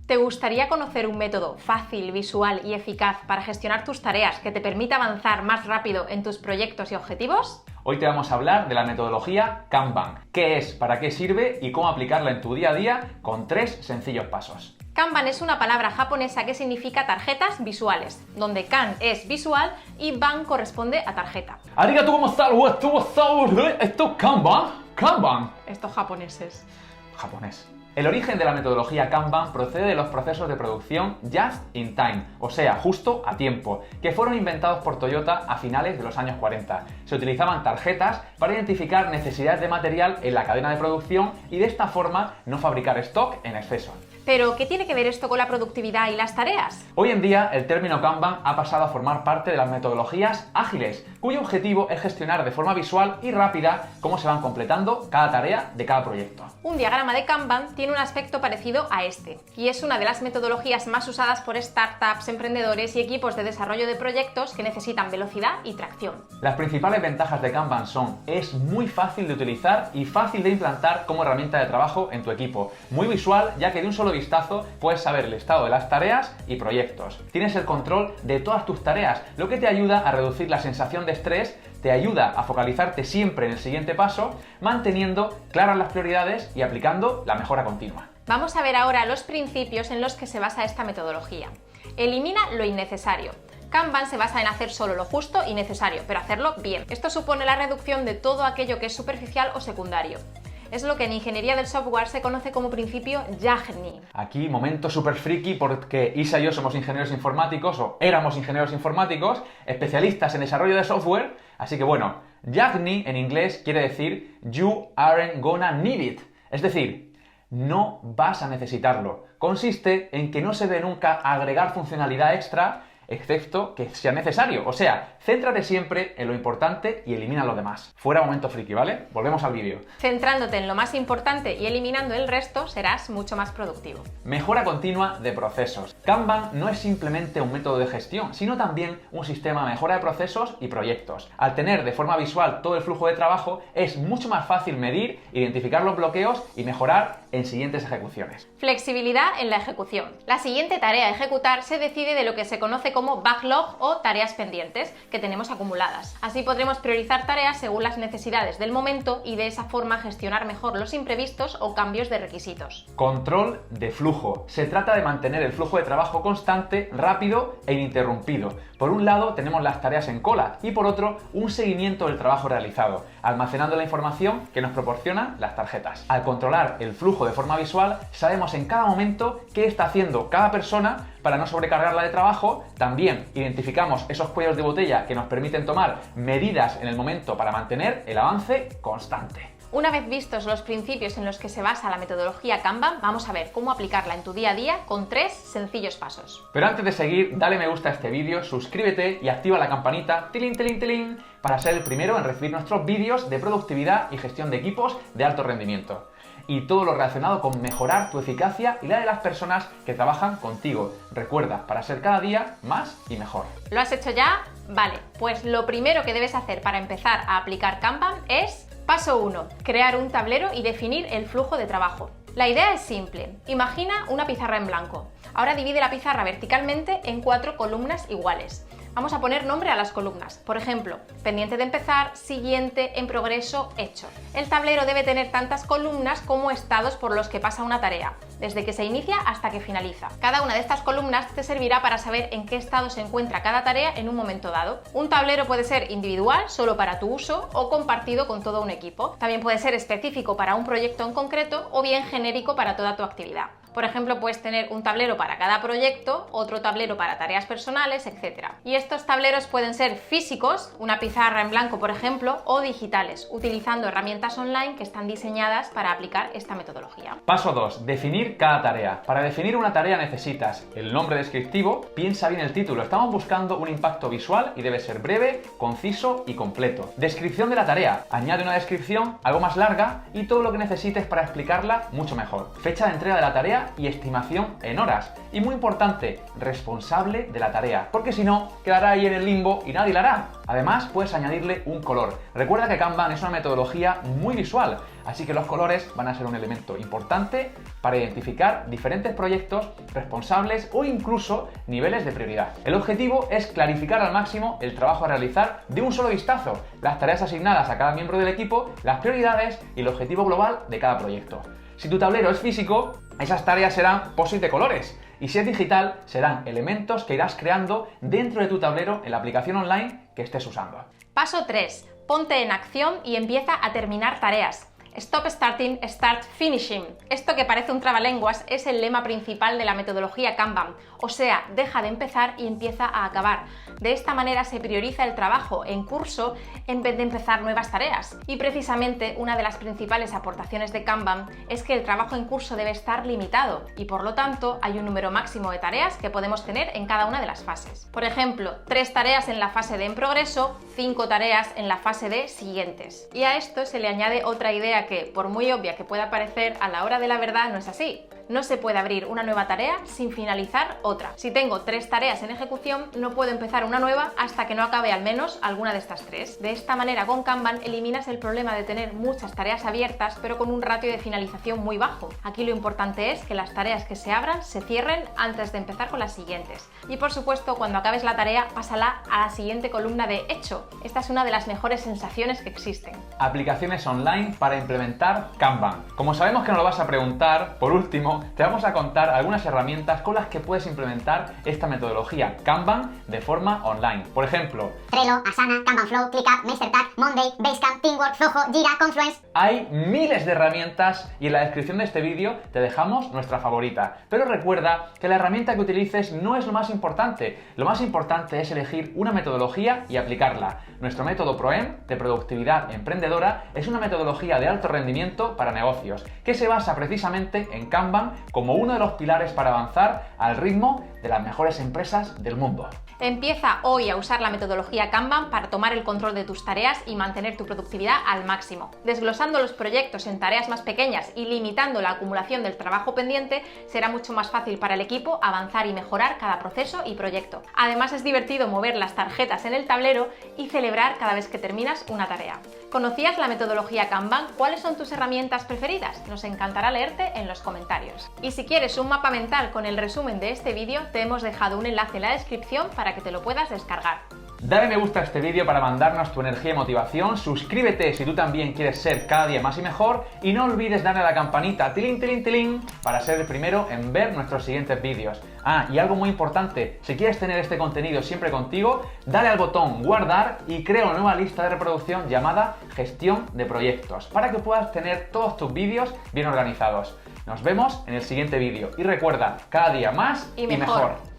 ¿Te gustaría conocer un método fácil, visual y eficaz para gestionar tus tareas que te permita avanzar más rápido en tus proyectos y objetivos? Hoy te vamos a hablar de la metodología Kanban, qué es, para qué sirve y cómo aplicarla en tu día a día con 3 sencillos pasos. Kanban es una palabra japonesa que significa tarjetas visuales, donde kan es visual y ban corresponde a tarjeta. Arigato gozaimasu, esto es Kanban. Kanban. Estos japoneses. Japonés. El origen de la metodología Kanban procede de los procesos de producción just in time, o sea, justo a tiempo, que fueron inventados por Toyota a finales de los años 40. Se utilizaban tarjetas para identificar necesidades de material en la cadena de producción y de esta forma no fabricar stock en exceso. ¿Pero qué tiene que ver esto con la productividad y las tareas? Hoy en día, el término Kanban ha pasado a formar parte de las metodologías ágiles, cuyo objetivo es gestionar de forma visual y rápida cómo se van completando cada tarea de cada proyecto. Un diagrama de Kanban tiene un aspecto parecido a este, y es una de las metodologías más usadas por startups, emprendedores y equipos de desarrollo de proyectos que necesitan velocidad y tracción. Las principales ventajas de Kanban son: es muy fácil de utilizar y fácil de implantar como herramienta de trabajo en tu equipo, muy visual, ya que de un solo vistazo puedes saber el estado de las tareas y proyectos. Tienes el control de todas tus tareas, lo que te ayuda a reducir la sensación de estrés, te ayuda a focalizarte siempre en el siguiente paso, manteniendo claras las prioridades y aplicando la mejora continua. Vamos a ver ahora los principios en los que se basa esta metodología. Elimina lo innecesario. Kanban se basa en hacer solo lo justo y necesario, pero hacerlo bien. Esto supone la reducción de todo aquello que es superficial o secundario. Es lo que en ingeniería del software se conoce como principio Yagni. Aquí, momento súper friki, porque Isa y yo somos ingenieros informáticos, o éramos ingenieros informáticos, especialistas en desarrollo de software, así que bueno, Yagni en inglés quiere decir You aren't gonna need it, es decir, no vas a necesitarlo. Consiste en que no se debe nunca agregar funcionalidad extra, excepto que sea necesario. O sea, céntrate siempre en lo importante y elimina lo demás. Fuera momento friki, ¿vale? Volvemos al vídeo. Centrándote en lo más importante y eliminando el resto, serás mucho más productivo. Mejora continua de procesos. Kanban no es simplemente un método de gestión, sino también un sistema de mejora de procesos y proyectos. Al tener de forma visual todo el flujo de trabajo, es mucho más fácil medir, identificar los bloqueos y mejorar en siguientes ejecuciones. Flexibilidad en la ejecución. La siguiente tarea a ejecutar se decide de lo que se conoce como backlog o tareas pendientes que tenemos acumuladas. Así podremos priorizar tareas según las necesidades del momento y de esa forma gestionar mejor los imprevistos o cambios de requisitos. Control de flujo. Se trata de mantener el flujo de trabajo constante, rápido e ininterrumpido. Por un lado tenemos las tareas en cola y por otro un seguimiento del trabajo realizado, almacenando la información que nos proporcionan las tarjetas. Al controlar el flujo de forma visual, sabemos en cada momento qué está haciendo cada persona para no sobrecargarla de trabajo. También identificamos esos cuellos de botella que nos permiten tomar medidas en el momento para mantener el avance constante. Una vez vistos los principios en los que se basa la metodología Kanban, vamos a ver cómo aplicarla en tu día a día con 3 sencillos pasos. Pero antes de seguir, dale me gusta a este vídeo, suscríbete y activa la campanita tilín, tilín, tilín, para ser el primero en recibir nuestros vídeos de productividad y gestión de equipos de alto rendimiento. Y todo lo relacionado con mejorar tu eficacia y la de las personas que trabajan contigo. Recuerda, para ser cada día más y mejor. ¿Lo has hecho ya? Vale, pues lo primero que debes hacer para empezar a aplicar Kanban es: paso 1. Crear un tablero y definir el flujo de trabajo. La idea es simple. Imagina una pizarra en blanco. Ahora divide la pizarra verticalmente en 4 columnas iguales. Vamos a poner nombre a las columnas. Por ejemplo, pendiente de empezar, siguiente, en progreso, hecho. El tablero debe tener tantas columnas como estados por los que pasa una tarea, desde que se inicia hasta que finaliza. Cada una de estas columnas te servirá para saber en qué estado se encuentra cada tarea en un momento dado. Un tablero puede ser individual, solo para tu uso, o compartido con todo un equipo. También puede ser específico para un proyecto en concreto o bien genérico para toda tu actividad. Por ejemplo, puedes tener un tablero para cada proyecto, otro tablero para tareas personales, etc. Y estos tableros pueden ser físicos, una pizarra en blanco por ejemplo, o digitales, utilizando herramientas online que están diseñadas para aplicar esta metodología. Paso 2. Definir cada tarea. Para definir una tarea necesitas el nombre descriptivo, piensa bien el título, estamos buscando un impacto visual y debe ser breve, conciso y completo. Descripción de la tarea. Añade una descripción algo más larga y todo lo que necesites para explicarla mucho mejor. Fecha de entrega de la tarea tarea y estimación en horas. Y muy importante, responsable de la tarea, porque si no, quedará ahí en el limbo y nadie la hará. Además, puedes añadirle un color. Recuerda que Kanban es una metodología muy visual, así que los colores van a ser un elemento importante para identificar diferentes proyectos, responsables o incluso niveles de prioridad. El objetivo es clarificar al máximo el trabajo a realizar de un solo vistazo, las tareas asignadas a cada miembro del equipo, las prioridades y el objetivo global de cada proyecto. Si tu tablero es físico, esas tareas serán post-it de colores. Y si es digital, serán elementos que irás creando dentro de tu tablero en la aplicación online que estés usando. Paso 3. Ponte en acción y empieza a terminar tareas. Stop starting, start finishing. Esto que parece un trabalenguas es el lema principal de la metodología Kanban, o sea, deja de empezar y empieza a acabar. De esta manera se prioriza el trabajo en curso en vez de empezar nuevas tareas. Y precisamente una de las principales aportaciones de Kanban es que el trabajo en curso debe estar limitado y por lo tanto hay un número máximo de tareas que podemos tener en cada una de las fases. Por ejemplo, 3 tareas en la fase de en progreso, 5 tareas en la fase de siguientes. Y a esto se le añade otra idea que, por muy obvia que pueda parecer, a la hora de la verdad no es así. No se puede abrir una nueva tarea sin finalizar otra. Si tengo 3 tareas en ejecución, no puedo empezar una nueva hasta que no acabe al menos alguna de estas 3. De esta manera, con Kanban eliminas el problema de tener muchas tareas abiertas pero con un ratio de finalización muy bajo. Aquí lo importante es que las tareas que se abran se cierren antes de empezar con las siguientes. Y por supuesto, cuando acabes la tarea, pásala a la siguiente columna de hecho. Esta es una de las mejores sensaciones que existen. Aplicaciones online para implementar Kanban. Como sabemos que nos lo vas a preguntar, por último, te vamos a contar algunas herramientas con las que puedes implementar esta metodología Kanban de forma online. Por ejemplo, Trello, Asana, Kanban Flow, ClickUp, MeisterTag, Monday, Basecamp, Teamwork, Zoho, Jira, Confluence. hay miles de herramientas y en la descripción de este vídeo te dejamos nuestra favorita. Pero recuerda que la herramienta que utilices no es lo más importante. Lo más importante es elegir una metodología y aplicarla. Nuestro método ProEM de productividad emprendedora es una metodología de alto rendimiento para negocios que se basa precisamente en Kanban como uno de los pilares para avanzar al ritmo de las mejores empresas del mundo. Empieza hoy a usar la metodología Kanban para tomar el control de tus tareas y mantener tu productividad al máximo. Desglosando los proyectos en tareas más pequeñas y limitando la acumulación del trabajo pendiente, será mucho más fácil para el equipo avanzar y mejorar cada proceso y proyecto. Además, es divertido mover las tarjetas en el tablero y celebrar cada vez que terminas una tarea. ¿Conocías la metodología Kanban? ¿Cuáles son tus herramientas preferidas? Nos encantará leerte en los comentarios. Y si quieres un mapa mental con el resumen de este vídeo, te hemos dejado un enlace en la descripción para que te lo puedas descargar. Dale me gusta a este vídeo para mandarnos tu energía y motivación, suscríbete si tú también quieres ser cada día más y mejor y no olvides darle a la campanita tilín tilín tilín para ser el primero en ver nuestros siguientes vídeos. Y algo muy importante, si quieres tener este contenido siempre contigo, dale al botón guardar y crea una nueva lista de reproducción llamada gestión de proyectos para que puedas tener todos tus vídeos bien organizados. Nos vemos en el siguiente vídeo y recuerda, cada día más y mejor.